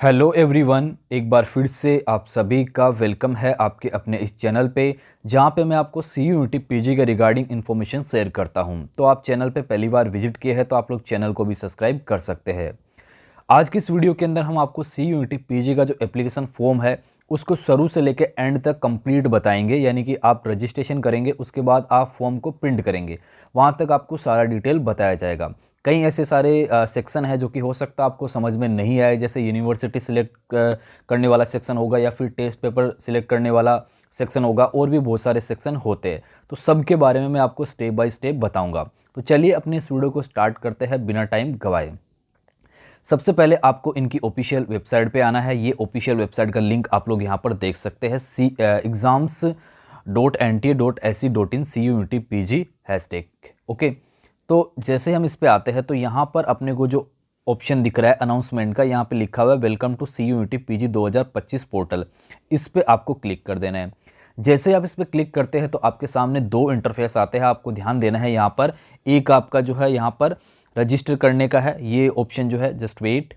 Hello everyone, एक बार फिर से आप सभी का वेलकम है आपके अपने इस चैनल पे, जहाँ पे मैं आपको सी यू टी पी जी के रिगार्डिंग इन्फॉर्मेशन शेयर करता हूँ। तो आप चैनल पे पहली बार विजिट किए हैं तो आप लोग चैनल को भी सब्सक्राइब कर सकते हैं। आज की इस वीडियो के अंदर हम आपको सी यू टी पी जी का जो एप्लीकेशन फॉर्म है उसको शुरू से लेकर एंड तक कंप्लीट बताएंगे, यानी कि आप रजिस्ट्रेशन करेंगे उसके बाद आप फॉर्म को प्रिंट करेंगे, वहाँ तक आपको सारा डिटेल बताया जाएगा। कई ऐसे सारे सेक्शन है जो कि हो सकता है आपको समझ में नहीं आए, जैसे यूनिवर्सिटी सिलेक्ट करने वाला सेक्शन होगा या फिर टेस्ट पेपर सिलेक्ट करने वाला सेक्शन होगा, और भी बहुत सारे सेक्शन होते हैं। तो सब के बारे में मैं आपको स्टेप बाय स्टेप बताऊंगा। तो चलिए अपनी इस वीडियो को स्टार्ट करते हैं बिना टाइम गवाए। सबसे पहले आपको इनकी ऑफिशियल वेबसाइट पे आना है। ये ऑफिशियल वेबसाइट का लिंक आप लोग यहाँ पर देख सकते हैं, exams.nta.ac.in/CUET-PG#। ओके, तो जैसे हम इस पे आते हैं तो यहाँ पर अपने को जो ऑप्शन दिख रहा है अनाउंसमेंट का, यहाँ पे लिखा हुआ है वेलकम टू CUET-PG 2025 पोर्टल। इस पे आपको क्लिक कर देना है। जैसे आप इस पे क्लिक करते हैं तो आपके सामने दो इंटरफेस आते हैं, आपको ध्यान देना है यहाँ पर। एक आपका जो है यहाँ पर रजिस्टर करने का है, ये ऑप्शन जो है जस्ट वेट,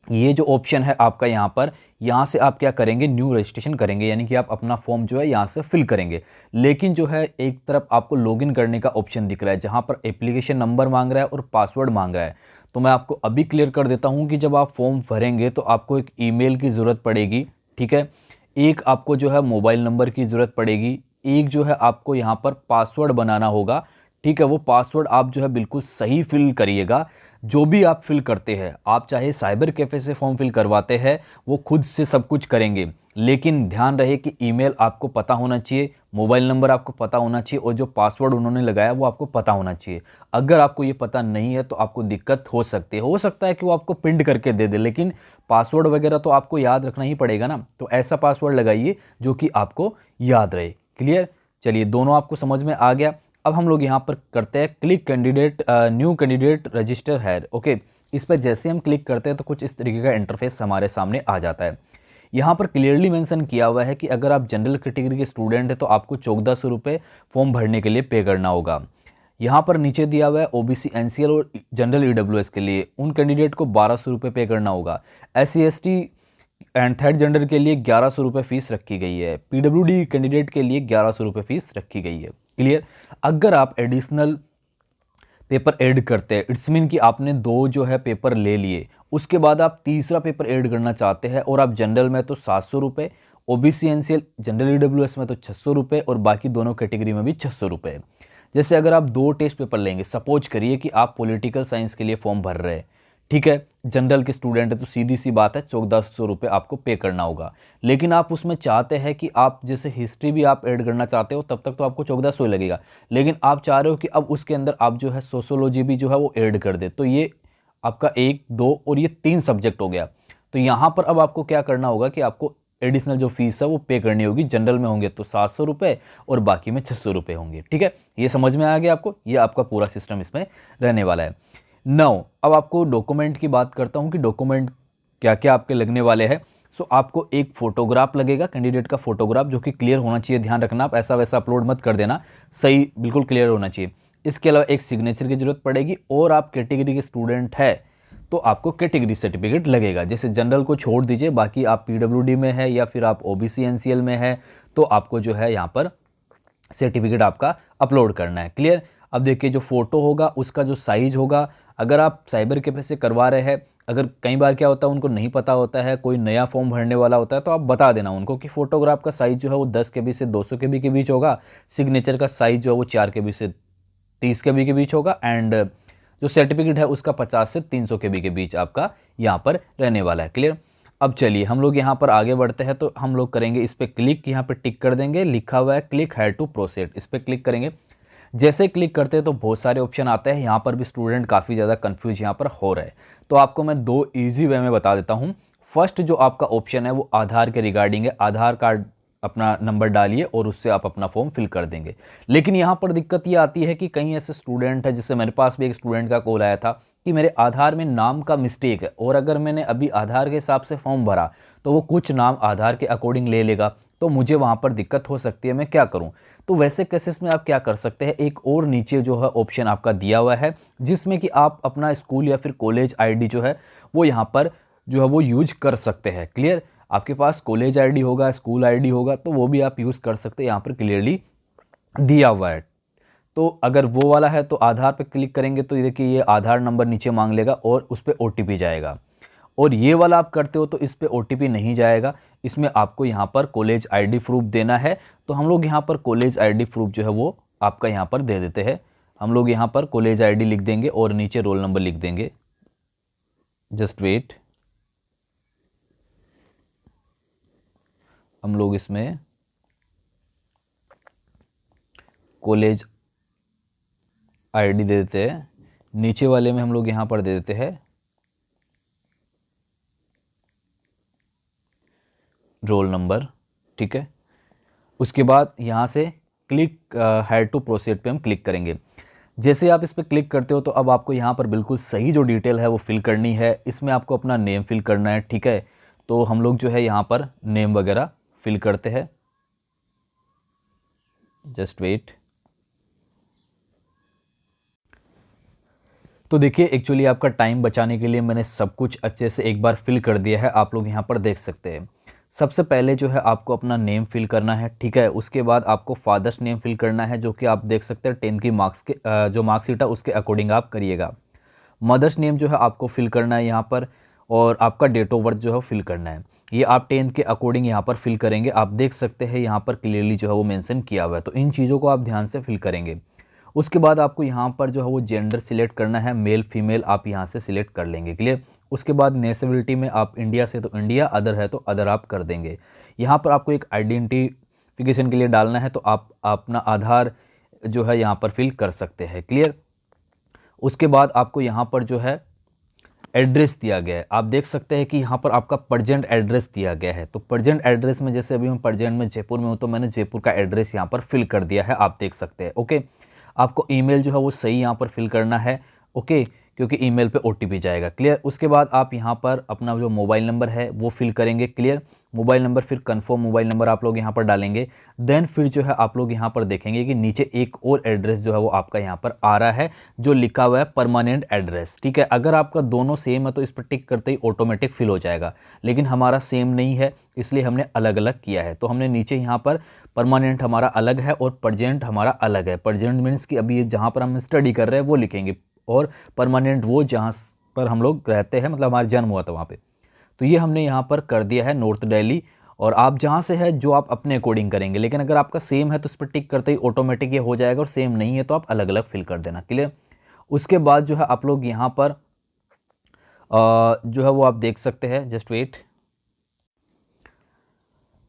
ये जो ऑप्शन है आपका यहाँ पर, यहाँ से आप क्या करेंगे, न्यू रजिस्ट्रेशन करेंगे, यानी कि आप अपना फॉर्म जो है यहाँ से फिल करेंगे। लेकिन जो है एक तरफ आपको लॉगिन करने का ऑप्शन दिख रहा है, जहाँ पर एप्लीकेशन नंबर मांग रहा है और पासवर्ड मांग रहा है। तो मैं आपको अभी क्लियर कर देता हूँ कि जब आप फॉर्म भरेंगे तो आपको एक ईमेल की ज़रूरत पड़ेगी, ठीक है। एक आपको जो है मोबाइल नंबर की ज़रूरत पड़ेगी, एक जो है आपको यहाँ पर पासवर्ड बनाना होगा, ठीक है। वो पासवर्ड आप जो है बिल्कुल सही फिल करिएगा। जो भी आप फिल करते हैं, आप चाहे साइबर कैफ़े से फॉर्म फिल करवाते हैं, वो खुद से सब कुछ करेंगे, लेकिन ध्यान रहे कि ईमेल आपको पता होना चाहिए, मोबाइल नंबर आपको पता होना चाहिए, और जो पासवर्ड उन्होंने लगाया वो आपको पता होना चाहिए। अगर आपको ये पता नहीं है तो आपको दिक्कत हो सकती है। हो सकता है कि वो आपको प्रिंट करके दे दे, लेकिन पासवर्ड वगैरह तो आपको याद रखना ही पड़ेगा ना। तो ऐसा पासवर्ड लगाइए जो कि आपको याद रहे। क्लियर? चलिए, दोनों आपको समझ में आ गया। अब हम लोग यहाँ पर करते हैं click candidate, new candidate register है। ओके, इस पर जैसे हम क्लिक करते हैं तो कुछ इस तरीके का इंटरफेस हमारे सामने आ जाता है। यहाँ पर क्लियरली मेंशन किया हुआ है कि अगर आप जनरल कैटेगरी के स्टूडेंट हैं तो आपको 1400 रुपये फॉर्म भरने के लिए पे करना होगा। यहाँ पर नीचे दिया हुआ है ओबीसी एनसीएल और जनरल ईडब्ल्यूएस के लिए उन कैंडिडेट को 1200 रुपये पे करना होगा। SC ST and third gender के लिए 1100 रुपये फीस रखी गई है। पीडब्ल्यूडी कैंडिडेट के लिए 1100 रुपये फीस रखी गई है। क्लियर? अगर आप एडिशनल पेपर ऐड करते हैं, इट्स मीन कि आपने दो जो है पेपर ले लिए, उसके बाद आप तीसरा पेपर ऐड करना चाहते हैं, और आप जनरल में तो 700 रुपये, ओबीसी एनसीएल जनरल ईडब्ल्यूएस में तो 600 रुपये, और बाकी दोनों कैटेगरी में भी 600 रुपये। जैसे अगर आप दो टेस्ट पेपर लेंगे, सपोज करिए कि आप पॉलिटिकल साइंस के लिए फॉर्म भर रहे हैं, ठीक है, जनरल के स्टूडेंट है, तो सीधी सी बात है 1400 रुपये आपको पे करना होगा। लेकिन आप उसमें चाहते हैं कि आप जैसे हिस्ट्री भी आप ऐड करना चाहते हो, तब तक तो आपको 1400 ही लगेगा। लेकिन आप चाह रहे हो कि अब उसके अंदर आप जो है सोशोलॉजी भी जो है वो ऐड कर दे, तो ये आपका एक दो और ये तीन सब्जेक्ट हो गया। तो यहाँ पर अब आपको क्या करना होगा कि आपको एडिशनल जो फीस है वो पे करनी होगी। जनरल में होंगे तो 700 रुपये और बाकी में 600 रुपये होंगे, ठीक है। ये समझ में आ गया आपको? ये आपका पूरा सिस्टम इसमें रहने वाला है। नौ, अब आपको डॉक्यूमेंट की बात करता हूँ कि डॉक्यूमेंट क्या क्या आपके लगने वाले हैं। सो आपको एक फ़ोटोग्राफ लगेगा, कैंडिडेट का फ़ोटोग्राफ, जो कि क्लियर होना चाहिए। ध्यान रखना, आप ऐसा वैसा अपलोड मत कर देना, सही बिल्कुल क्लियर होना चाहिए। इसके अलावा एक सिग्नेचर की ज़रूरत पड़ेगी, और आप कैटेगरी के स्टूडेंट है तो आपको कैटेगरी सर्टिफिकेट लगेगा। जैसे जनरल को छोड़ दीजिए, बाकी आप पीडब्ल्यूडी में है या फिर आप ओबीसी एनसीएल में है, तो आपको जो है यहाँ पर सर्टिफिकेट आपका अपलोड करना है। क्लियर? अब देखिए, जो फ़ोटो होगा उसका जो साइज़ होगा, अगर आप साइबर कैफे से करवा रहे हैं, अगर कई बार क्या होता है उनको नहीं पता होता है, कोई नया फॉर्म भरने वाला होता है, तो आप बता देना उनको कि फ़ोटोग्राफ का साइज़ जो है वो 10 KB से 200 KB के बीच होगा, सिग्नेचर का साइज़ जो है वो 4 KB से 30 KB के बीच होगा, एंड जो सर्टिफिकेट है उसका 50 से 300 KB के बीच आपका यहाँ पर रहने वाला है। क्लियर? अब चलिए हम लोग यहाँ पर आगे बढ़ते हैं। तो हम लोग करेंगे इस पर क्लिक, यहाँ पर टिक कर देंगे, लिखा हुआ है क्लिक हेयर टू प्रोसीड, इस पर क्लिक करेंगे। जैसे क्लिक करते हैं तो बहुत सारे ऑप्शन आते हैं। यहाँ पर भी स्टूडेंट काफ़ी ज़्यादा कंफ्यूज यहाँ पर हो रहे हैं, तो आपको मैं दो इजी वे में बता देता हूँ। फर्स्ट जो आपका ऑप्शन है वो आधार के रिगार्डिंग है। आधार कार्ड अपना नंबर डालिए और उससे आप अपना फॉर्म फिल कर देंगे। लेकिन यहाँ पर दिक्कत ये आती है कि कई ऐसे स्टूडेंट हैं, जैसे मेरे पास भी एक स्टूडेंट का कॉल आया था कि मेरे आधार में नाम का मिस्टेक है, और अगर मैंने अभी आधार के हिसाब से फॉर्म भरा तो वो कुछ नाम आधार के अकॉर्डिंग ले लेगा, तो मुझे वहाँ पर दिक्कत हो सकती है, मैं क्या करूँ? तो वैसे केसेस में आप क्या कर सकते हैं, एक और नीचे जो है ऑप्शन आपका दिया हुआ है, जिसमें कि आप अपना स्कूल या फिर कॉलेज आईडी जो है वो यहाँ पर जो है वो यूज कर सकते हैं। क्लियर, आपके पास कॉलेज आईडी होगा, स्कूल आईडी होगा, तो वो भी आप यूज़ कर सकते हैं, यहाँ पर क्लियरली दिया हुआ है। तो अगर वो वाला है तो आधार पे क्लिक करेंगे तो ये देखिए ये आधार नंबर नीचे मांग लेगा और उस पर OTP जाएगा। और ये वाला आप करते हो तो इस पे OTP नहीं जाएगा, इसमें आपको यहाँ पर कॉलेज आईडी प्रूफ देना है। तो हम लोग यहाँ पर कॉलेज आईडी प्रूफ जो है वो आपका यहाँ पर दे देते हैं। हम लोग यहाँ पर कॉलेज आईडी लिख देंगे और नीचे रोल नंबर लिख देंगे। जस्ट वेट, हम लोग इसमें कॉलेज आईडी दे देते हैं, नीचे वाले में हम लोग यहाँ पर दे देते हैं रोल नंबर। ठीक है, उसके बाद यहाँ से क्लिक हैड टू प्रोसीड पे हम क्लिक करेंगे। जैसे आप इस पर क्लिक करते हो तो अब आपको यहाँ पर बिल्कुल सही जो डिटेल है वो फिल करनी है। इसमें आपको अपना नेम फिल करना है। ठीक है, तो हम लोग जो है यहाँ पर नेम वगैरह फिल करते हैं। Just wait. तो देखिए एक्चुअली आपका टाइम बचाने के लिए मैंने सब कुछ अच्छे से एक बार फिल कर दिया है, आप लोग यहाँ पर देख सकते हैं। सबसे पहले जो है आपको अपना नेम फिल करना है। ठीक है, उसके बाद आपको फादर्स नेम फिल करना है, जो कि आप देख सकते हैं 10 की मार्क्स के जो मार्कशीट है उसके अकॉर्डिंग आप करिएगा। मदर्स नेम जो है आपको फिल करना है यहाँ पर, और आपका डेट ऑफ बर्थ जो है फिल करना है। ये आप 10th के अकॉर्डिंग यहाँ पर फिल करेंगे। आप देख सकते हैं यहाँ पर क्लियरली जो है वो मेंशन किया हुआ है, तो इन चीज़ों को आप ध्यान से फिल करेंगे। उसके बाद आपको यहाँ पर जो है वो जेंडर सिलेक्ट करना है, मेल फीमेल आप यहाँ से सिलेक्ट कर लेंगे। क्लियर, उसके बाद नेशनलिटी में आप इंडिया से तो इंडिया, अदर है तो अदर आप कर देंगे। यहाँ पर आपको एक आइडेंटिफिकेशन के लिए डालना है, तो आप अपना आधार जो है यहाँ पर फिल कर सकते हैं। क्लियर, उसके बाद आपको यहाँ पर जो है एड्रेस दिया गया है, आप देख सकते हैं कि यहाँ पर आपका प्रेजेंट एड्रेस दिया गया है। तो प्रेजेंट एड्रेस में जैसे अभी मैं प्रेजेंट में जयपुर में हूँ, तो मैंने जयपुर का एड्रेस यहाँ पर फिल कर दिया है, आप देख सकते हैं। ओके, आपको ईमेल जो है वो सही यहाँ पर फिल करना है। ओके, क्योंकि ईमेल पे OTP जाएगा। क्लियर, उसके बाद आप यहाँ पर अपना जो मोबाइल नंबर है वो फिल करेंगे। क्लियर, मोबाइल नंबर, फिर कन्फर्म मोबाइल नंबर आप लोग यहाँ पर डालेंगे। देन फिर जो है आप लोग यहाँ पर देखेंगे कि नीचे एक और एड्रेस जो है वो आपका यहाँ पर आ रहा है, जो लिखा हुआ है परमानेंट एड्रेस। ठीक है, अगर आपका दोनों सेम है तो इस पर टिक करते ही ऑटोमेटिक फिल हो जाएगा, लेकिन हमारा सेम नहीं है इसलिए हमने अलग अलग किया है। तो हमने नीचे यहाँ पर परमानेंट हमारा अलग है और प्रेजेंट हमारा अलग है। प्रेजेंट मीन्स कि अभी जहाँ पर हम स्टडी कर रहे हैं वो लिखेंगे, और परमानेंट वो जहाँ पर हम लोग रहते हैं, मतलब हमारा जन्म हुआ था वहाँ पे। तो ये हमने यहाँ पर कर दिया है नॉर्थ दिल्ली, और आप जहाँ से है जो आप अपने अकॉर्डिंग करेंगे, लेकिन अगर आपका सेम है तो उस पर टिक करते ही ऑटोमेटिक ये हो जाएगा, और सेम नहीं है तो आप अलग अलग फिल कर देना। क्लियर, उसके बाद जो है आप लोग यहाँ पर जो है वो आप देख सकते हैं। जस्ट वेट,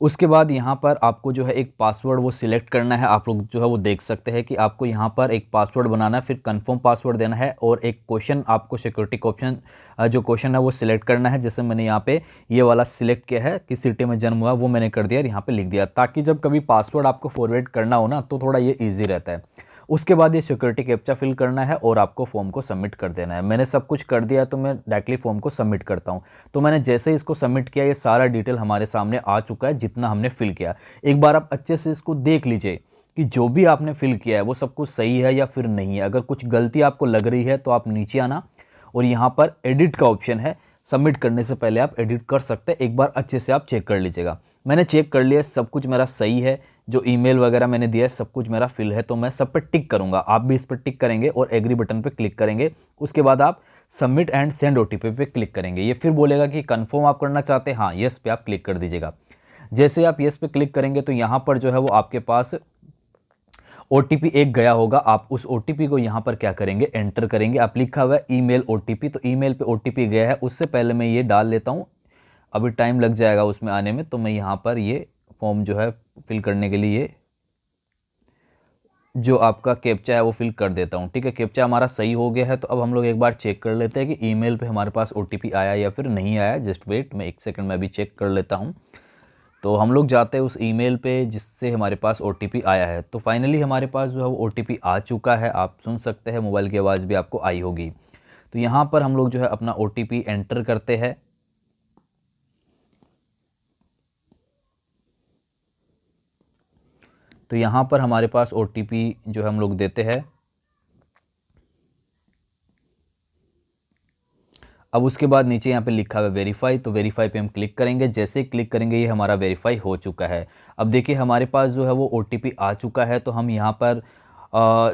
उसके बाद यहाँ पर आपको जो है एक पासवर्ड वो सिलेक्ट करना है। आप लोग जो है वो देख सकते हैं कि आपको यहाँ पर एक पासवर्ड बनाना है, फिर कंफर्म पासवर्ड देना है, और एक क्वेश्चन आपको सिक्योरिटी क्वेश्चन जो क्वेश्चन है वो सिलेक्ट करना है। जैसे मैंने यहाँ पे ये वाला सिलेक्ट किया है, किस सिटी में जन्म हुआ वो मैंने कर दिया और यहाँ पे लिख दिया, ताकि जब कभी पासवर्ड आपको फॉरवर्ड करना हो ना तो थोड़ा ये ईजी रहता है। उसके बाद ये सिक्योरिटी कैप्चा फिल करना है और आपको फॉर्म को सबमिट कर देना है। मैंने सब कुछ कर दिया, तो मैं डायरेक्टली फॉर्म को सबमिट करता हूँ। तो मैंने जैसे ही इसको सबमिट किया, ये सारा डिटेल हमारे सामने आ चुका है जितना हमने फिल किया। एक बार आप अच्छे से इसको देख लीजिए कि जो भी आपने फिल किया है वो सब कुछ सही है या फिर नहीं है। अगर कुछ गलती आपको लग रही है तो आप नीचे आना, और यहाँ पर एडिट का ऑप्शन है, सबमिट करने से पहले आप एडिट कर सकते हैं। एक बार अच्छे से आप चेक कर लीजिएगा। मैंने चेक कर लिया, सब कुछ मेरा सही है, जो ईमेल वगैरह मैंने दिया है सब कुछ मेरा फिल है, तो मैं सब पे टिक करूंगा। आप भी इस पर टिक करेंगे और एग्री बटन पे क्लिक करेंगे। उसके बाद आप सबमिट एंड सेंड OTP पे क्लिक करेंगे। ये फिर बोलेगा कि कंफर्म आप करना चाहते हैं, हाँ यस पे आप क्लिक कर दीजिएगा। जैसे आप यस पे क्लिक करेंगे तो यहाँ पर जो है वो आपके पास OTP एक गया होगा। आप उस OTP को यहाँ पर क्या करेंगे, एंटर करेंगे। आप लिखा हुआ है ईमेल OTP, तो ईमेल पे OTP गया है। उससे पहले मैं ये डाल लेता हूँ, अभी टाइम लग जाएगा उसमें आने में, तो मैं यहाँ पर ये फॉर्म जो है फिल करने के लिए जो आपका कैप्चा है वो फिल कर देता हूँ। ठीक है, कैप्चा हमारा सही हो गया है। तो अब हम लोग एक बार चेक कर लेते हैं कि ईमेल पे हमारे पास OTP आया या फिर नहीं आया। जस्ट वेट, मैं एक सेकंड में अभी चेक कर लेता हूँ। तो हम लोग जाते हैं उस ईमेल पे जिससे हमारे पास OTP आया है। तो फाइनली हमारे पास जो है वो OTP आ चुका है, आप सुन सकते हैं, मोबाइल की आवाज़ भी आपको आई होगी। तो यहाँ पर हम लोग जो है अपना OTP एंटर करते हैं। तो यहाँ पर हमारे पास OTP जो है हम लोग देते हैं। अब उसके बाद नीचे यहाँ पे लिखा हुआ है वेरीफाई, तो वेरीफाई पे हम क्लिक करेंगे। जैसे ही क्लिक करेंगे ये हमारा वेरीफाई हो चुका है। अब देखिए हमारे पास जो है वो OTP आ चुका है, तो हम यहाँ पर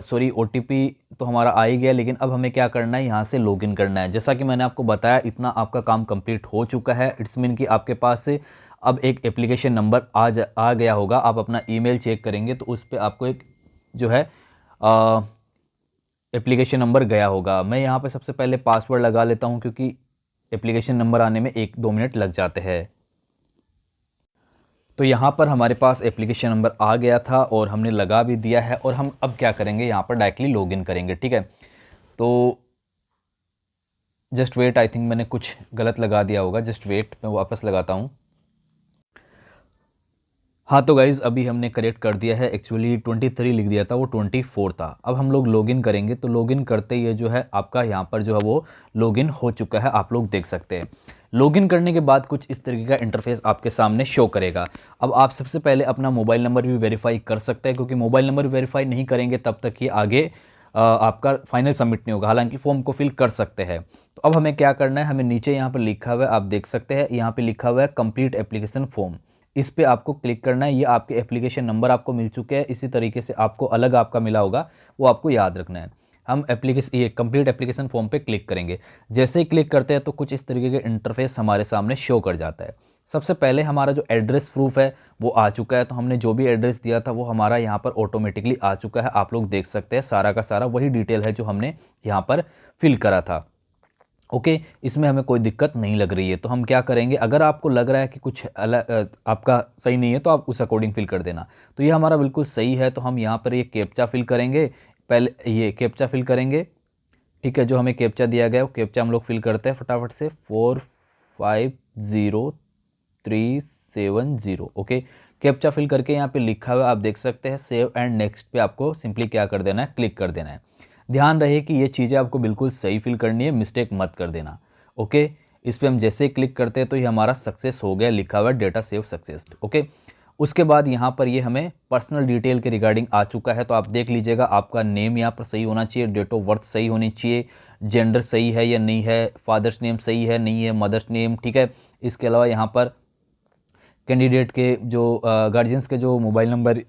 सॉरी OTP तो हमारा आ ही गया, लेकिन अब हमें क्या करना है, यहाँ से लॉगिन करना है। जैसा कि मैंने आपको बताया इतना आपका काम कंप्लीट हो चुका है। इट्स मीन कि आपके पास से अब एक एप्लीकेशन नंबर आ गया होगा। आप अपना ईमेल चेक करेंगे तो उस पर आपको एक जो है एप्लीकेशन नंबर गया होगा। मैं यहाँ पे सबसे पहले पासवर्ड लगा लेता हूँ, क्योंकि एप्लीकेशन नंबर आने में 1-2 मिनट लग जाते हैं। तो यहाँ पर हमारे पास एप्लीकेशन नंबर आ गया था और हमने लगा भी दिया है। और हम अब क्या करेंगे, यहाँ पर डायरेक्टली लॉगिन करेंगे। ठीक है, तो जस्ट वेट, आई थिंक मैंने कुछ गलत लगा दिया होगा। जस्ट वेट, मैं वापस लगाता हूँ। हाँ तो गाइज़ अभी हमने करेक्ट कर दिया है। एक्चुअली 23 लिख दिया था, वो 24 था। अब हम लोग लॉगिन करेंगे, तो लॉगिन करते ही जो है आपका यहाँ पर जो है वो लॉगिन हो चुका है, आप लोग देख सकते हैं। लॉगिन करने के बाद कुछ इस तरीके का इंटरफेस आपके सामने शो करेगा। अब आप सबसे पहले अपना मोबाइल नंबर भी वेरीफाई कर सकते हैं, क्योंकि मोबाइल नंबर वेरीफाई नहीं करेंगे तब तक ये आगे आपका फाइनल सबमिट नहीं होगा। हालांकि फॉर्म को फिल कर सकते हैं। तो अब हमें क्या करना है, हमें नीचे यहाँ पर लिखा हुआ है, आप देख सकते हैं यहाँ पे लिखा हुआ है कंप्लीट एप्लीकेशन फॉर्म। इस पे आपको क्लिक करना है। ये आपके एप्लीकेशन नंबर आपको मिल चुके हैं, इसी तरीके से आपको अलग आपका मिला होगा, वो आपको याद रखना है। हम ये कंप्लीट एप्लीकेशन फॉर्म पे क्लिक करेंगे। जैसे ही क्लिक करते हैं तो कुछ इस तरीके के इंटरफेस हमारे सामने शो कर जाता है। सबसे पहले हमारा जो एड्रेस प्रूफ है वो आ चुका है। तो हमने जो भी एड्रेस दिया था वो हमारा यहाँ पर ऑटोमेटिकली आ चुका है। आप लोग देख सकते हैं सारा का सारा वही डिटेल है जो हमने यहाँ पर फिल करा था। ओके, इसमें हमें कोई दिक्कत नहीं लग रही है। तो हम क्या करेंगे, अगर आपको लग रहा है कि कुछ अलग आपका सही नहीं है तो आप उस अकॉर्डिंग फिल कर देना। तो ये हमारा बिल्कुल सही है। तो हम यहाँ पर ये कैप्चा फिल करेंगे। पहले ये कैप्चा फिल करेंगे। ठीक है, जो हमें कैप्चा दिया गया है वो कैप्चा हम लोग फिल करते हैं फटाफट से। 450370। ओके, कैप्चा फिल करके यहाँ पे लिखा हुआ आप देख सकते हैं सेव एंड नेक्स्ट पे आपको सिंपली क्या कर देना है, क्लिक कर देना है। ध्यान रहे कि ये चीज़ें आपको बिल्कुल सही फिल करनी है, मिस्टेक मत कर देना। ओके, इस पर हम जैसे ही क्लिक करते हैं तो ये हमारा सक्सेस हो गया, लिखा हुआ है डेटा सेव सक्सेस। ओके, उसके बाद यहाँ पर ये हमें पर्सनल डिटेल के रिगार्डिंग आ चुका है। तो आप देख लीजिएगा, आपका नेम यहाँ पर सही होना चाहिए, डेट ऑफ बर्थ सही होनी चाहिए, जेंडर सही है या नहीं है, फादर्स नेम सही है नहीं है, मदर्स नेम। ठीक है, इसके अलावा यहाँ पर कैंडिडेट के जो गार्जियंस के जो मोबाइल नंबर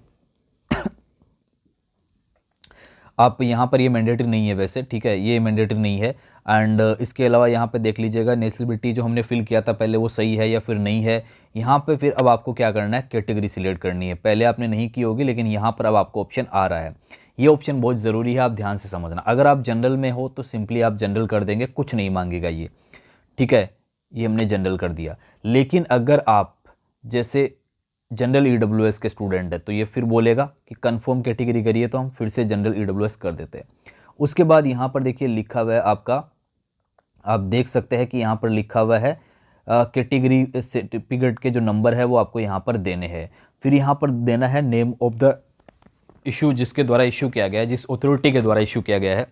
आप यहाँ पर ये मैंडेटरी नहीं है वैसे। ठीक है, ये मैंडेटरी नहीं है। एंड इसके अलावा यहाँ पे देख लीजिएगा नेशनलिटी जो हमने फिल किया था पहले वो सही है या फिर नहीं है। यहाँ पे फिर अब आपको क्या करना है, कैटेगरी सिलेक्ट करनी है। पहले आपने नहीं की होगी, लेकिन यहाँ पर अब आपको ऑप्शन आ रहा है। ये ऑप्शन बहुत ज़रूरी है, आप ध्यान से समझना। अगर आप जनरल में हो तो सिंपली आप जनरल कर देंगे, कुछ नहीं मांगेगा ये। ठीक है, ये हमने जनरल कर दिया। लेकिन अगर आप जैसे जनरल EWS के स्टूडेंट है तो ये फिर बोलेगा कि कंफर्म कैटेगरी करिए, तो हम फिर से जनरल EWS कर देते हैं। उसके बाद यहाँ पर देखिए लिखा हुआ है आपका, आप देख सकते हैं कि यहाँ पर लिखा हुआ है कैटेगरी सर्टिफिकेट के जो नंबर है वो आपको यहाँ पर देने हैं। फिर यहाँ पर देना है नेम ऑफ द इशू, जिसके द्वारा इशू किया गया है, जिस अथॉरिटी के द्वारा इशू किया गया है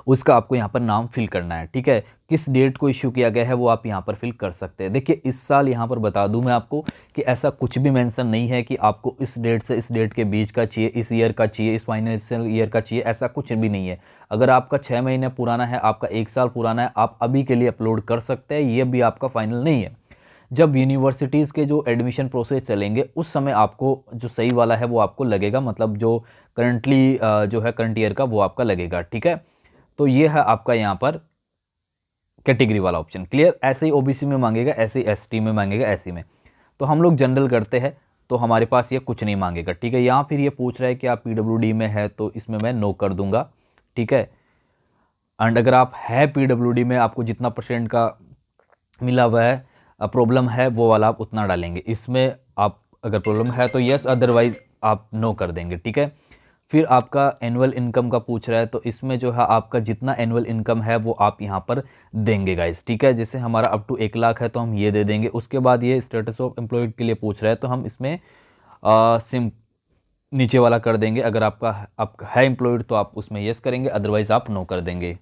उसका आपको यहाँ पर नाम फिल करना है। ठीक है, किस डेट को इशू किया गया है वो आप यहाँ पर फिल कर सकते हैं। देखिए इस साल यहाँ पर बता दूं मैं आपको कि ऐसा कुछ भी मेंशन नहीं है कि आपको इस डेट से इस डेट के बीच का चाहिए, इस ईयर का चाहिए, इस फाइनेंशियल ईयर का चाहिए, ऐसा कुछ भी नहीं है। अगर आपका 6 महीने पुराना है, आपका 1 साल पुराना है, आप अभी के लिए अपलोड कर सकते हैं। ये भी आपका फाइनल नहीं है। जब यूनिवर्सिटीज़ के जो एडमिशन प्रोसेस चलेंगे उस समय आपको जो सही वाला है वो आपको लगेगा, मतलब जो करंटली जो है करंट ईयर का वो आपका लगेगा। ठीक है, तो ये है आपका यहाँ पर कैटेगरी वाला ऑप्शन। क्लियर, ऐसे ही OBC में मांगेगा, ऐसे ही ST में मांगेगा, ऐसे में। तो हम लोग जनरल करते हैं तो हमारे पास ये कुछ नहीं मांगेगा। ठीक है, यहाँ फिर ये पूछ रहा है कि आप PWD में है, तो इसमें मैं नो कर दूंगा। ठीक है, एंड अगर आप है PWD में, आपको जितना % का मिला हुआ है प्रॉब्लम है वो वाला आप उतना डालेंगे। इसमें आप अगर प्रॉब्लम है तो यस, अदरवाइज आप नो कर देंगे। ठीक है, फिर आपका एनुअल इनकम का पूछ रहा है, तो इसमें जो है आपका जितना एनुअल इनकम है वो आप यहाँ पर देंगे गाइस। ठीक है, जैसे हमारा अप टू 1 लाख है तो हम ये दे देंगे। उसके बाद ये स्टेटस ऑफ एम्प्लॉयड के लिए पूछ रहा है, तो हम इसमें सिम नीचे वाला कर देंगे। अगर आप है एम्प्लॉयड तो आप उसमें यस करेंगे, अदरवाइज आप नो कर देंगे।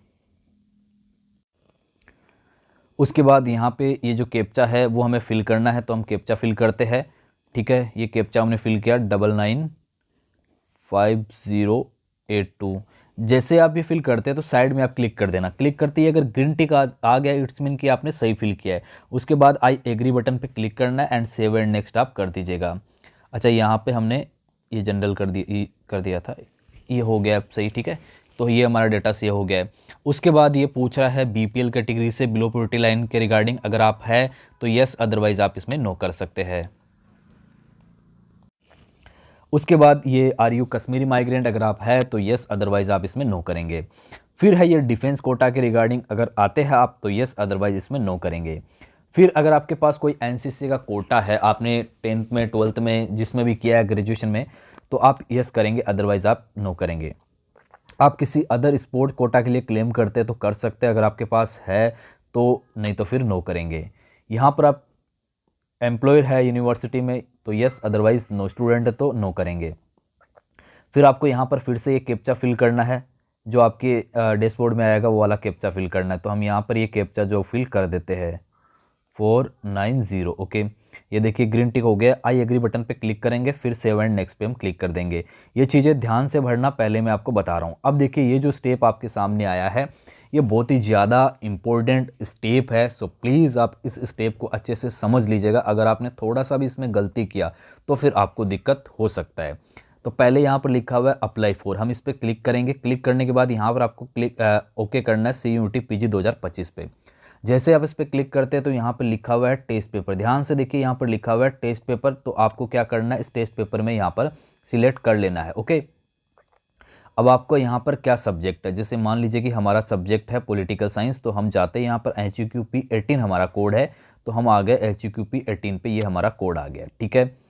उसके बाद यहाँ पे ये जो कैप्चा है वो हमें फिल करना है, तो हम कैप्चा फिल करते हैं। ठीक है, ये कैप्चा हमने फिल किया 995082। जैसे आप ये फिल करते हैं तो साइड में आप क्लिक कर देना। क्लिक करते ही अगर ग्रीन टिक आ गया इट्स मीन कि आपने सही फिल किया है। उसके बाद आई एग्री बटन पे क्लिक करना है एंड सेव एंड नेक्स्ट आप कर दीजिएगा। अच्छा, यहाँ पे हमने ये जनरल कर दिया था, ये हो गया अब सही, ठीक है। तो ये हमारा डेटा सेव हो गया है। उसके बाद ये पूछ रहा है बीपीएल कैटेगरी से बिलो पॉवर्टी लाइन के रिगार्डिंग, अगर आप है तो यस, अदरवाइज आप इसमें नो कर सकते हैं। उसके बाद ये आर यू कश्मीरी माइग्रेंट, अगर आप है तो यस, अदरवाइज आप इसमें नो करेंगे। फिर है ये डिफेंस कोटा के रिगार्डिंग, अगर आते हैं आप तो यस, अदरवाइज इसमें नो करेंगे। फिर अगर आपके पास कोई एनसीसी का कोटा है, आपने 10th में 12th में जिसमें भी किया है, ग्रेजुएशन में, तो आप यस करेंगे, अदरवाइज आप नो करेंगे। आप किसी अदर स्पोर्ट कोटा के लिए क्लेम करते हैं तो कर सकते हैं, अगर आपके पास है तो, नहीं तो फिर नो करेंगे। यहाँ पर आप एम्प्लॉयर है यूनिवर्सिटी में तो यस, अदरवाइज नो स्टूडेंट है तो नो करेंगे। फिर आपको यहाँ पर फिर से ये कैप्चा फिल करना है, जो आपके डैशबोर्ड में आएगा वो वाला कैप्चा फिल करना है। तो हम यहाँ पर ये कैप्चा जो फिल कर देते हैं 490, ओके। ये देखिए ग्रीन टिक हो गया। आई एग्री बटन पे क्लिक करेंगे, फिर सेव एंड नेक्स्ट पे हम क्लिक कर देंगे। ये चीज़ें ध्यान से भरना, पहले मैं आपको बता रहा हूँ। अब देखिए ये जो स्टेप आपके सामने आया है ये बहुत ही ज़्यादा इम्पोर्टेंट स्टेप है, सो प्लीज़ आप इस स्टेप को अच्छे से समझ लीजिएगा। अगर आपने थोड़ा सा भी इसमें गलती किया तो फिर आपको दिक्कत हो सकता है। तो पहले यहाँ पर लिखा हुआ है अप्लाई फॉर, हम इस पर क्लिक करेंगे। क्लिक करने के बाद यहाँ पर आपको ओके करना है CUET PG 2025 पे। जैसे आप इस पर क्लिक करते हैं तो यहाँ पर लिखा हुआ है टेस्ट पेपर। ध्यान से देखिए यहाँ पर लिखा हुआ है टेस्ट पेपर, तो आपको क्या करना है, इस टेस्ट पेपर में यहाँ पर सिलेक्ट कर लेना है, ओके। अब आपको यहाँ पर क्या सब्जेक्ट है, जैसे मान लीजिए कि हमारा सब्जेक्ट है पॉलिटिकल साइंस, तो हम जाते हैं यहाँ पर HUQP 18 हमारा कोड है, तो हम आ गए HUQP 18 पे, ये हमारा कोड आ गया, ठीक है।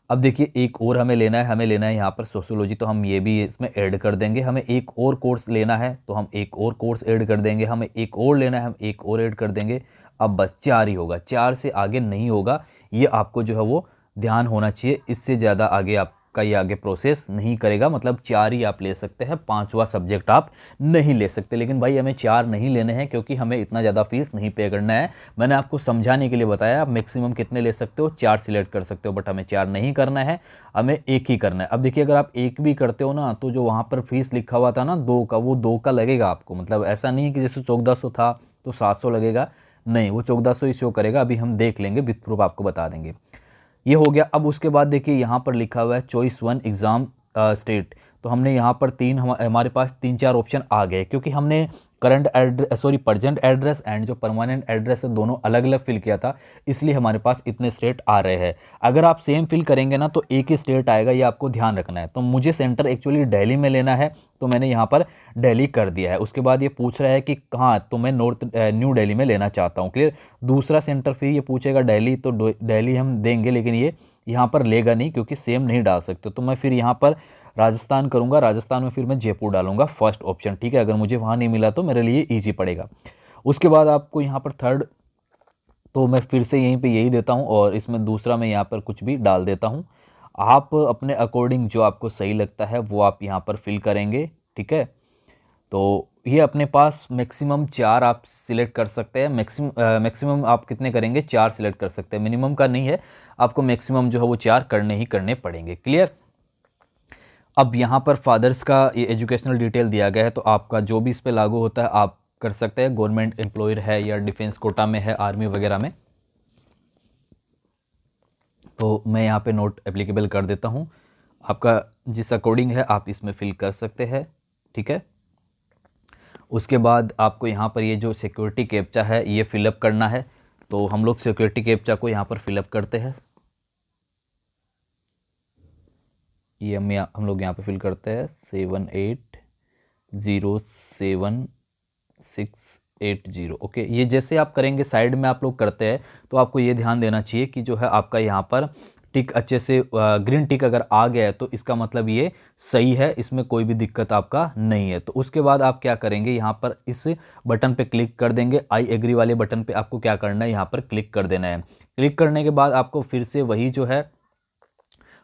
अब देखिए एक और हमें लेना है यहाँ पर सोशियोलॉजी, तो हम ये भी इसमें ऐड कर देंगे। हमें एक और कोर्स लेना है तो हम एक और कोर्स ऐड कर देंगे। हमें एक और लेना है, हम एक और ऐड कर देंगे। अब बस 4 ही होगा, 4 से आगे नहीं होगा। ये आपको जो है वो ध्यान होना चाहिए, इससे ज़्यादा आगे आपका ये आगे प्रोसेस नहीं करेगा। मतलब 4 ही आप ले सकते हैं, 5वां सब्जेक्ट आप नहीं ले सकते। लेकिन भाई हमें 4 नहीं लेने हैं क्योंकि हमें इतना ज़्यादा फीस नहीं पे करना है। मैंने आपको समझाने के लिए बताया, आप मैक्सिमम कितने ले सकते हो, 4 सिलेक्ट कर सकते हो, बट हमें 4 नहीं करना है, हमें एक ही करना है। अब देखिए अगर आप एक भी करते हो ना, तो जो वहाँ पर फीस लिखा हुआ था ना 2 का, वो 2 का लगेगा आपको। मतलब ऐसा नहीं कि जैसे 1400 था तो 700 लगेगा, नहीं, वो 1400 ही शो करेगा। अभी हम देख लेंगे, विथ प्रूफ आपको बता देंगे। ये हो गया। अब उसके बाद देखिए यहाँ पर लिखा हुआ है चॉइस 1 एग्ज़ाम स्टेट, तो हमने यहाँ पर हमारे पास 3-4 ऑप्शन आ गए, क्योंकि हमने प्रेजेंट एड्रेस एंड जो परमानेंट एड्रेस है दोनों अलग अलग फिल किया था, इसलिए हमारे पास इतने स्टेट आ रहे हैं। अगर आप सेम फिल करेंगे ना तो एक ही स्टेट आएगा, ये आपको ध्यान रखना है। तो मुझे सेंटर एक्चुअली दिल्ली में लेना है, तो मैंने यहाँ पर दिल्ली कर दिया है। उसके बाद ये पूछ रहा है कि कहाँ, तो मैं न्यू दिल्ली में लेना चाहता हूँ, क्लियर। दूसरा सेंटर फिर ये पूछेगा दिल्ली, तो दिल्ली हम देंगे, लेकिन ये यहाँ पर लेगा नहीं क्योंकि सेम नहीं डाल सकते। तो मैं फिर यहाँ पर राजस्थान करूँगा, राजस्थान में फिर मैं जयपुर डालूंगा फर्स्ट ऑप्शन, ठीक है। अगर मुझे वहाँ नहीं मिला तो मेरे लिए ईजी पड़ेगा। उसके बाद आपको यहाँ पर थर्ड, तो मैं फिर से यहीं पे यही देता हूँ, और इसमें दूसरा मैं यहाँ पर कुछ भी डाल देता हूँ। आप अपने अकॉर्डिंग जो आपको सही लगता है वो आप यहाँ पर फिल करेंगे, ठीक है। तो ये अपने पास मैक्सिमम 4 आप सिलेक्ट कर सकते हैं। मैक्सिमम आप कितने करेंगे, 4 सिलेक्ट कर सकते हैं, मिनिमम का नहीं है, आपको मैक्सिमम जो है वो 4 करने ही करने पड़ेंगे, क्लियर। अब यहाँ पर फादर्स का ये एजुकेशनल डिटेल दिया गया है, तो आपका जो भी इस पर लागू होता है आप कर सकते हैं। गवर्नमेंट एम्प्लॉयर है या डिफेंस कोटा में है, आर्मी वगैरह में, तो मैं यहाँ पे नोट एप्लीकेबल कर देता हूँ। आपका जिस अकॉर्डिंग है आप इसमें फिल कर सकते हैं, ठीक है। उसके बाद आपको यहाँ पर ये जो सिक्योरिटी कैप्चा है ये फिलअप करना है, तो हम लोग सिक्योरिटी कैप्चा को यहाँ पर फिलअप करते हैं। ये हम लोग यहाँ पे फिल करते हैं 780760, ओके। ये जैसे आप करेंगे, साइड में आप लोग करते हैं, तो आपको ये ध्यान देना चाहिए कि जो है आपका यहाँ पर टिक अच्छे से ग्रीन टिक अगर आ गया है तो इसका मतलब ये सही है, इसमें कोई भी दिक्कत आपका नहीं है। तो उसके बाद आप क्या करेंगे, यहाँ पर इस बटन पे क्लिक कर देंगे। आई एग्री वाले बटन पे आपको क्या करना है, यहाँ पर क्लिक कर देना है। क्लिक करने के बाद आपको फिर से वही जो है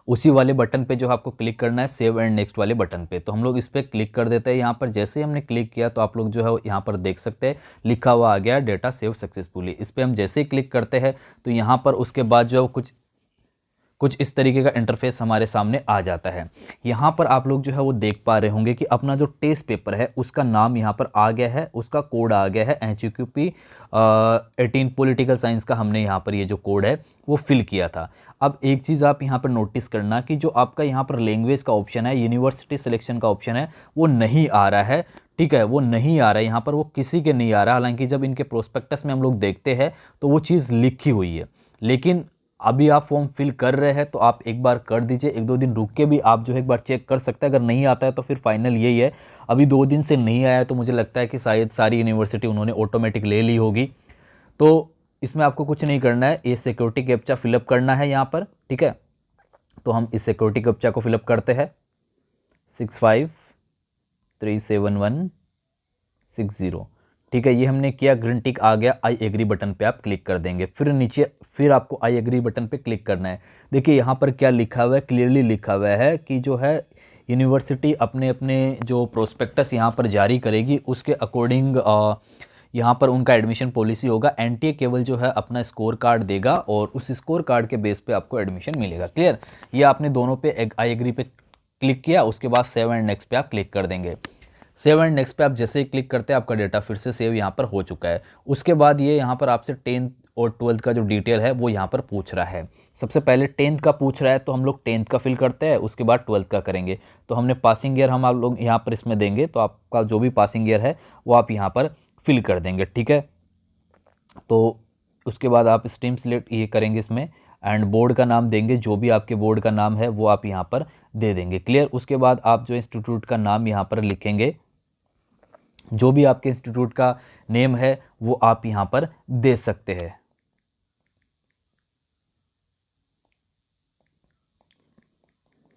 उसी वाले बटन पे जो आपको क्लिक करना है, सेव एंड नेक्स्ट वाले बटन पे, तो हम लोग इस पर क्लिक कर देते हैं। यहाँ पर जैसे ही हमने क्लिक किया तो आप लोग जो है यहाँ पर देख सकते हैं लिखा हुआ आ गया डेटा सेव सक्सेसफुली। इस पर हम जैसे ही क्लिक करते हैं तो यहाँ पर उसके बाद जो कुछ कुछ इस तरीके का इंटरफेस हमारे सामने आ जाता है। यहाँ पर आप लोग जो है वो देख पा रहे होंगे कि अपना जो टेस्ट पेपर है उसका नाम यहाँ पर आ गया है, उसका कोड आ गया है HQP 18 पॉलिटिकल साइंस का हमने यहाँ पर ये जो कोड है वो फिल किया था। अब एक चीज़ आप यहाँ पर नोटिस करना कि जो आपका यहाँ पर लैंग्वेज का ऑप्शन है, यूनिवर्सिटी सिलेक्शन का ऑप्शन है, वो नहीं आ रहा है। ठीक है, वो नहीं आ रहा है यहाँ पर, वो किसी के नहीं आ रहा। हालांकि जब इनके प्रोस्पेक्टस में हम लोग देखते हैं तो वो चीज़ लिखी हुई है, लेकिन अभी आप फॉर्म फिल कर रहे हैं तो आप एक बार कर दीजिए। 1-2 दिन रुक के भी आप जो है एक बार चेक कर सकते हैं। अगर नहीं आता है तो फिर फाइनल यही है, अभी 2 दिन से नहीं आया है तो मुझे लगता है कि शायद सारी यूनिवर्सिटी उन्होंने ऑटोमेटिक ले ली होगी। तो इसमें आपको कुछ नहीं करना है, ये सिक्योरिटी कैप्चा फिलअप करना है यहाँ पर। ठीक है, तो हम इस सिक्योरिटी कैप्चा को फिलअप करते हैं 653716 ठीक है, ये हमने किया, ग्रीन टिक आ गया, आई एग्री बटन पे आप क्लिक कर देंगे। फिर नीचे फिर आपको आई एग्री बटन पे क्लिक करना है। देखिए यहाँ पर क्या लिखा हुआ है, क्लियरली लिखा हुआ है कि जो है यूनिवर्सिटी अपने अपने जो प्रोस्पेक्टस यहाँ पर जारी करेगी उसके अकॉर्डिंग यहाँ पर उनका एडमिशन पॉलिसी होगा। एनटीए केवल जो है अपना स्कोर कार्ड देगा और उस स्कोर कार्ड के बेस पे आपको एडमिशन मिलेगा। क्लियर, ये आपने दोनों पे आई एग्री पे क्लिक किया, उसके बाद सेव एंड नेक्स्ट पे आप क्लिक कर देंगे। सेव एंड नेक्स्ट पे आप जैसे ही क्लिक करते हैं आपका डेटा फिर से सेव यहाँ पर हो चुका है। उसके बाद ये यहाँ पर आपसे 10th और 12th का जो डिटेल है वो यहाँ पर पूछ रहा है। सबसे पहले 10th का पूछ रहा है तो हम लोग 10th का फिल करते हैं, उसके बाद 12th का करेंगे। तो हमने पासिंग ईयर हम आप लोग यहाँ पर इसमें देंगे, तो आपका जो भी पासिंग ईयर है वो आप यहाँ पर फिल कर देंगे। ठीक है, तो उसके बाद आप स्ट्रीम सिलेक्ट ये करेंगे इसमें एंड बोर्ड का नाम देंगे, जो भी आपके बोर्ड का नाम है वो आप यहाँ पर दे देंगे। क्लियर, उसके बाद आप जो इंस्टीट्यूट का नाम यहाँ पर लिखेंगे, जो भी आपके इंस्टीट्यूट का नेम है वो आप यहाँ पर दे सकते हैं।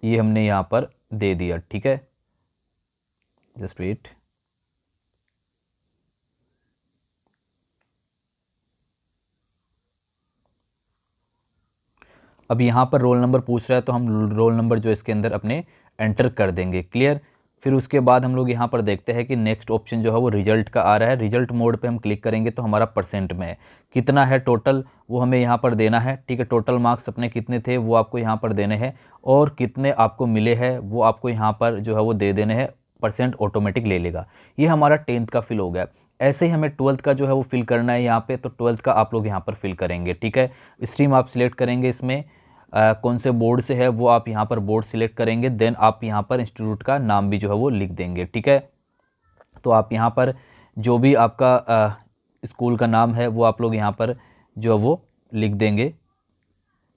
ये हमने यहाँ पर दे दिया। ठीक है, जस्ट वेट। अब यहाँ पर रोल नंबर पूछ रहा है तो हम रोल नंबर जो इसके अंदर अपने एंटर कर देंगे। क्लियर, फिर उसके बाद हम लोग यहाँ पर देखते हैं कि नेक्स्ट ऑप्शन जो है वो रिजल्ट का आ रहा है। रिजल्ट मोड पे हम क्लिक करेंगे तो हमारा परसेंट में है, कितना है टोटल वो हमें यहाँ पर देना है। ठीक है, टोटल मार्क्स अपने कितने थे वो आपको यहाँ पर देने हैं और कितने आपको मिले हैं वो आपको यहाँ पर जो है वो दे देने हैं। परसेंट ऑटोमेटिक ले लेगा। ये हमारा 10th का फिल हो गया। ऐसे ही हमें 12th का जो है वो फिल करना है यहाँ पे, तो 12th का आप लोग यहाँ पर फिल करेंगे। ठीक है, स्ट्रीम आप सिलेक्ट करेंगे, इसमें कौन से बोर्ड से है वो आप यहाँ पर बोर्ड सिलेक्ट करेंगे। देन आप यहाँ पर इंस्टीट्यूट का नाम भी जो है वो लिख देंगे। ठीक है, तो आप यहाँ पर जो भी आपका स्कूल का नाम है वो आप लोग यहाँ पर जो है वो लिख देंगे।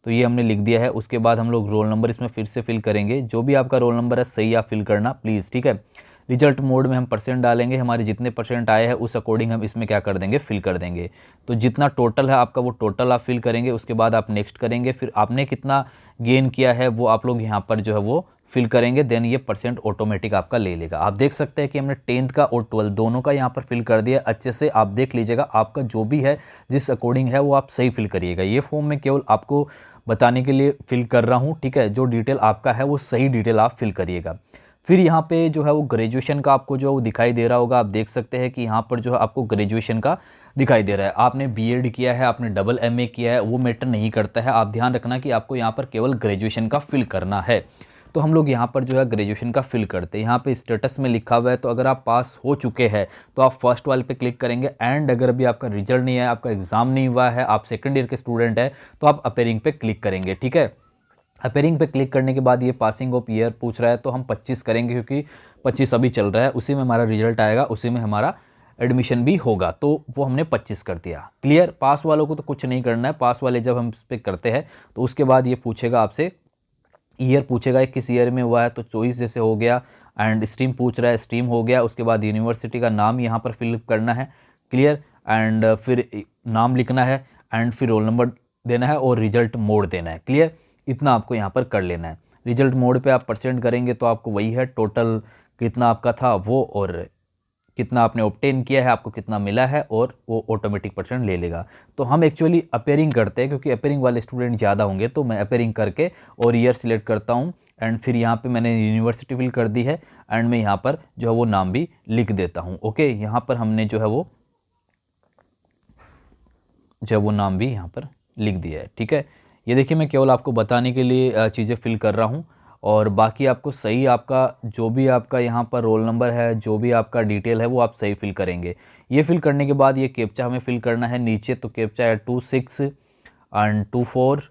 तो ये हमने लिख दिया है। उसके बाद हम लोग रोल नंबर इसमें फिर से फिल करेंगे, जो भी आपका रोल नंबर है सही आप फिल करना प्लीज़। ठीक है, रिजल्ट मोड में हम परसेंट डालेंगे, हमारे जितने परसेंट आए हैं उस अकॉर्डिंग हम इसमें क्या कर देंगे, फिल कर देंगे। तो जितना टोटल है आपका वो टोटल आप फिल करेंगे। उसके बाद आप नेक्स्ट करेंगे, फिर आपने कितना गेन किया है वो आप लोग यहाँ पर जो है वो फिल करेंगे। देन ये परसेंट ऑटोमेटिक आपका ले लेगा। आप देख सकते हैं कि हमने 10th का और 12th दोनों का यहाँ पर फिल कर दिया। अच्छे से आप देख लीजिएगा, आपका जो भी है जिस अकॉर्डिंग है वो आप सही फिल करिएगा। ये फॉर्म में केवल आपको बताने के लिए फिल कर रहा हूँ। ठीक है, जो डिटेल आपका है वो सही डिटेल आप फिल करिएगा। फिर यहाँ पे जो है वो ग्रेजुएशन का आपको जो वो दिखाई दे रहा होगा, आप देख सकते हैं कि यहाँ पर जो है आपको ग्रेजुएशन का दिखाई दे रहा है। आपने बीएड किया है, आपने डबल एमए किया है, वो मैटर नहीं करता है। आप ध्यान रखना कि आपको यहाँ पर केवल ग्रेजुएशन का फिल करना है। तो हम लोग यहाँ पर जो है ग्रेजुएशन का फिल करते हैं। यहाँ पे स्टेटस में लिखा हुआ है, तो अगर आप पास हो चुके हैं तो आप फर्स्ट वाले पे क्लिक करेंगे। एंड अगर अभी आपका रिजल्ट नहीं है, आपका एग्ज़ाम नहीं हुआ है, आप सेकंड ईयर के स्टूडेंट है, तो आप अपेयरिंग पे क्लिक करेंगे। ठीक है, अपेयरिंग पे क्लिक करने के बाद ये पासिंग ऑफ ईयर पूछ रहा है, तो हम 25 करेंगे क्योंकि 25 अभी चल रहा है, उसी में हमारा रिजल्ट आएगा, उसी में हमारा एडमिशन भी होगा। तो वो हमने 25 कर दिया। क्लियर, पास वालों को तो कुछ नहीं करना है। पास वाले जब हम इस पर करते हैं तो उसके बाद ये पूछेगा आपसे, ईयर पूछेगा किस ईयर में हुआ है, तो चॉइस जैसे हो गया। एंड स्ट्रीम पूछ रहा है, स्ट्रीम हो गया। उसके बाद यूनिवर्सिटी का नाम यहाँ पर फिलअप करना है। क्लियर, एंड फिर नाम लिखना है एंड फिर रोल नंबर देना है और रिजल्ट मोड देना है। क्लियर, इतना आपको यहाँ पर कर लेना है। रिजल्ट मोड पे आप परसेंट करेंगे तो आपको वही है, टोटल कितना आपका था वो और कितना आपने ऑब्टेन किया है, आपको कितना मिला है, और वो ऑटोमेटिक परसेंट ले लेगा। तो हम एक्चुअली अपेयरिंग करते हैं क्योंकि अपेयरिंग वाले स्टूडेंट ज़्यादा होंगे, तो मैं अपेयरिंग करके और ईयर सिलेक्ट करता हूँ। एंड फिर यहाँ पे मैंने यूनिवर्सिटी फिल कर दी है एंड मैं यहाँ पर जो है वो नाम भी लिख देता हूँ। ओके, यहाँ पर हमने जो है वो नाम भी यहाँ पर लिख दिया है। ठीक है, ये देखिए मैं केवल आपको बताने के लिए चीज़ें फिल कर रहा हूँ, और बाकी आपको सही आपका जो भी आपका यहाँ पर रोल नंबर है, जो भी आपका डिटेल है वो आप सही फिल करेंगे। ये फिल करने के बाद ये कैप्चा हमें फिल करना है नीचे, तो कैप्चा है 26 एंड 24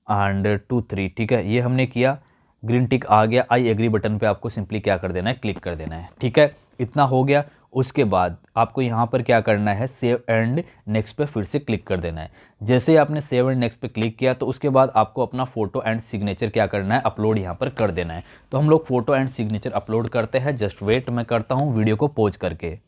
एंड 23, ठीक है। ये हमने किया, ग्रीन टिक आ गया। आई एग्री बटन पे आपको सिंपली क्या कर देना है, क्लिक कर देना है, ठीक है। इतना हो गया। उसके बाद आपको यहाँ पर क्या करना है, सेव एंड नेक्स्ट पे फिर से क्लिक कर देना है। जैसे ही आपने सेव एंड नेक्स्ट पे क्लिक किया तो उसके बाद आपको अपना फोटो एंड सिग्नेचर क्या करना है, अपलोड यहाँ पर कर देना है। तो हम लोग फोटो एंड सिग्नेचर अपलोड करते हैं। जस्ट वेट, मैं करता हूँ वीडियो को पॉज करके।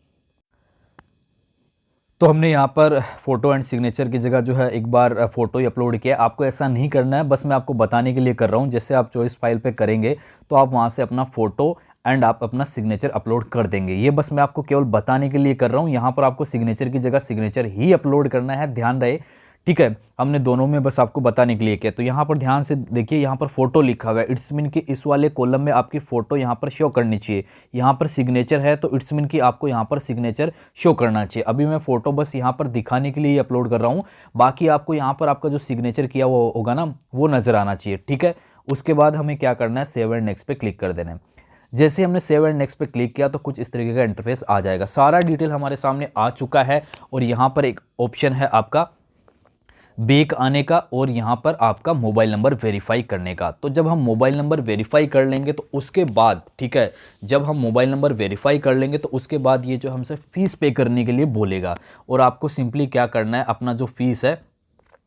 तो हमने यहाँ पर फ़ोटो एंड सिग्नेचर की जगह जो है एक बार फ़ोटो ही अपलोड किया। आपको ऐसा नहीं करना है, बस मैं आपको बताने के लिए कर रहा हूँ। जैसे आप चॉइस फाइल पे करेंगे तो आप वहाँ से अपना फ़ोटो एंड आप अपना सिग्नेचर अपलोड कर देंगे। ये बस मैं आपको केवल बताने के लिए कर रहा हूँ। यहाँ पर आपको सिग्नेचर की जगह सिग्नेचर ही अपलोड करना है, ध्यान रहे, ठीक है। हमने दोनों में बस आपको बताने के लिए किया। तो यहाँ पर ध्यान से देखिए, यहाँ पर फोटो लिखा हुआ है, इट्स मीन कि इस वाले कॉलम में आपकी फ़ोटो यहाँ पर शो करनी चाहिए। यहाँ पर सिग्नेचर है तो इट्स मीन कि आपको यहाँ पर सिग्नेचर शो करना चाहिए। अभी मैं फ़ोटो बस यहाँ पर दिखाने के लिए अपलोड कर रहा हूँ, बाकी आपको यहाँ पर आपका जो सिग्नेचर किया हुआ होगा ना, वो नज़र आना चाहिए, ठीक है। उसके बाद हमें क्या करना है, सेव एंड नेक्स्ट पे क्लिक कर देना है। जैसे हमने सेव एंड नेक्स्ट पे क्लिक किया तो कुछ इस तरीके का इंटरफेस आ जाएगा। सारा डिटेल हमारे सामने आ चुका है, और यहाँ पर एक ऑप्शन है आपका बैक आने का, और यहाँ पर आपका मोबाइल नंबर वेरीफाई करने का। तो जब हम मोबाइल नंबर वेरीफाई कर लेंगे तो उसके बाद, ठीक है, जब हम मोबाइल नंबर वेरीफाई कर लेंगे तो उसके बाद ये जो हमसे फ़ीस पे करने के लिए बोलेगा, और आपको सिंपली क्या करना है, अपना जो फ़ीस है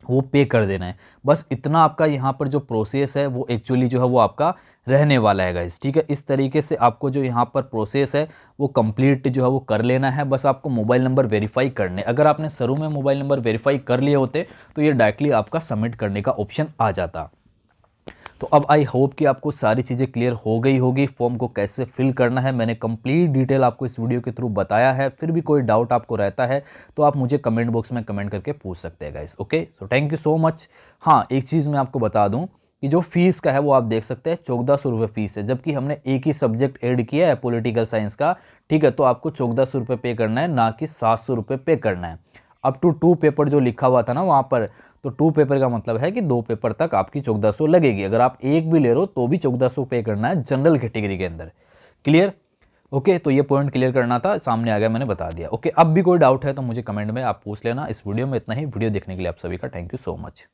वो पे कर देना है। बस इतना आपका यहाँ पर जो प्रोसेस है वो एक्चुअली जो है वो आपका रहने वाला है गाइस, ठीक है। इस तरीके से आपको जो यहाँ पर प्रोसेस है वो कंप्लीट जो है वो कर लेना है। बस आपको मोबाइल नंबर वेरीफाई करने, अगर आपने शुरू में मोबाइल नंबर वेरीफाई कर लिए होते तो ये डायरेक्टली आपका सबमिट करने का ऑप्शन आ जाता। तो अब आई होप कि आपको सारी चीज़ें क्लियर हो गई होगी। फॉर्म को कैसे फिल करना है मैंने कंप्लीट डिटेल आपको इस वीडियो के थ्रू बताया है। फिर भी कोई डाउट आपको रहता है तो आप मुझे कमेंट बॉक्स में कमेंट करके पूछ सकते हैं guys. Okay, so thank you so much. हाँ, एक चीज़ मैं आपको बता दूं कि जो फीस का है वो आप देख सकते हैं 1400 रुपये फीस है, जबकि हमने एक ही सब्जेक्ट ऐड किया है पॉलिटिकल साइंस का, ठीक है। तो आपको 1400 रुपये पे करना है, ना कि 700 रुपये पे करना है। अप टू 2 पेपर जो लिखा हुआ था ना वहाँ पर, तो 2 पेपर का मतलब है कि 2 पेपर तक आपकी 1400 लगेगी। अगर आप एक भी ले रहे हो तो भी 1400 पे करना है जनरल कैटेगरी के अंदर। क्लियर? ओके, तो ये पॉइंट क्लियर करना था, सामने आ गया, मैंने बता दिया। ओके, अब भी कोई डाउट है तो मुझे कमेंट में आप पूछ लेना। इस वीडियो में इतना ही। वीडियो देखने के लिए आप सभी का थैंक यू सो मच।